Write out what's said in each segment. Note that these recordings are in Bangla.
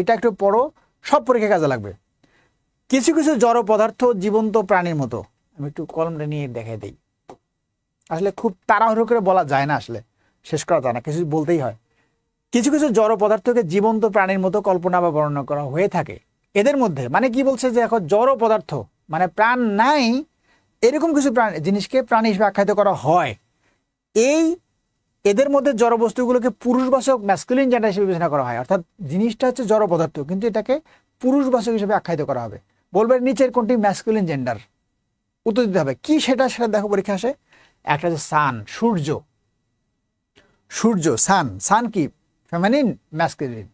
এটা একটু পড়ো, সব পরীক্ষায় কাজে লাগবে। কিছু কিছু জড় পদার্থ জীবন্ত প্রাণীর মতো, আমি একটু কলমটা নিয়ে দেখাই দিই। আসলে খুব তাড়াহুড়ো করে বলা যায় না, আসলে শেষ করা যায় না, কিছু বলতেই হয়। কিছু কিছু জড় পদার্থকে জীবন্ত প্রাণীর মতো কল্পনা বা বর্ণনা করা হয়ে থাকে। এদের মধ্যে মানে কি বলছে যে এখন জড় পদার্থ মানে প্রাণ নাই এরকম কিছু জিনিসকে প্রাণী হিসেবে আখ্যায়িত করা হয়। এদের মধ্যে জড় বস্তুগুলোকে পুরুষবাচক ম্যাসকুলিন জেন্ডার হিসেবে বিবেচনা করা হয়। অর্থাৎ জিনিসটা হচ্ছে জড় পদার্থ, কিন্তু এটাকে পুরুষবাচক হিসেবে আখ্যায়িত করা হবে। বলবে নিচের কোনটি ম্যাসকুলিন জেন্ডার, উত্তর দিতে হবে। কি সেটা দেখো পরীক্ষা আসে। একটা হচ্ছে সান, সূর্য। সূর্য সান, সান কি ফেমিনিন ম্যাসকুলিন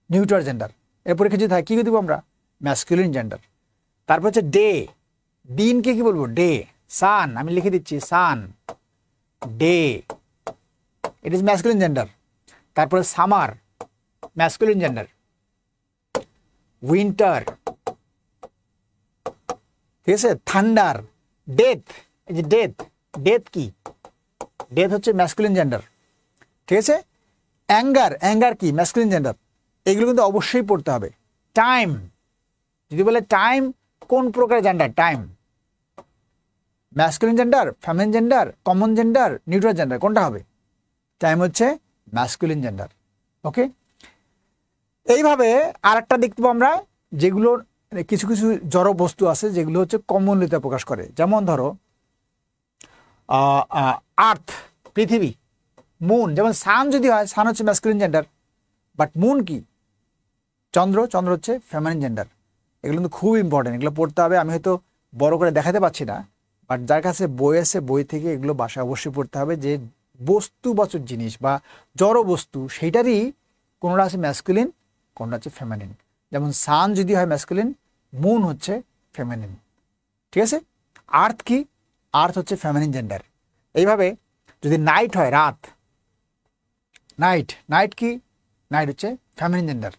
নিউট্রাল জেন্ডার। এর পরীক্ষা যদি হয় কি দিব আমরা, ম্যাসকুলিন জেন্ডার। তারপর হচ্ছে ডে, দিনকে কি বলবো, ডে। সান আমি লিখে দিচ্ছি, sun day, it is masculine gender. তারপরে সামার ম্যাসকুলিন জেন্ডার। উইন্টার, ঠিক আছে। থান্ডার, ডেথ, এই যে ডেথ, ডেথ কি, ডেথ হচ্ছে ম্যাসকুলিন জেন্ডার, ঠিক আছে। অ্যাঙ্গার, অ্যাঙ্গার কি ম্যাসকুলিন জেন্ডার। এগুলো কিন্তু অবশ্যই পড়তে হবে। টাইম, যদি বলে টাইম কোন প্রকার gender, time masculine gender, feminine gender, common gender, neutral gender, কোনটা হবে? টাইম হচ্ছে ম্যাসকুলিন জেন্ডার। ওকে, এইভাবে আরেকটা দেখবো আমরা, যেগুলো কিছু কিছু জড় বস্তু আছে যেগুলো হচ্ছে কমনলিতে প্রকাশ করে। যেমন ধরো আর্থ, পৃথিবী, মুন। যেমন সান যদি হয়, সান হচ্ছে ম্যাসকুলিন জেন্ডার, বাট মুন কি, চন্দ্র, চন্দ্র হচ্ছে ফেমিনিন জেন্ডার। এগুলো কিন্তু খুব ইম্পর্টেন্ট, এগুলো পড়তে হবে। আমি হয়তো বড় করে দেখাতে পারছি না, বাট যার কাছে বই আছে বই থেকে এগুলো বাসায় অবশ্যই পড়তে হবে, যে বস্তুবাচক জিনিস বা জড় বস্তু সেইটারই কোনটা আছে ম্যাসকুলিন, কোনটা হচ্ছে ফেমিনিন। যেমন সান যদি হয় ম্যাসকুলিন, মুন হচ্ছে ফেমিনিন, ঠিক আছে। আর্থ কি, আর্থ হচ্ছে ফেমিনিন জেন্ডার। এইভাবে যদি নাইট হয়, রাত, নাইট, নাইট কি, নাইট হচ্ছে ফেমিনিন জেন্ডার।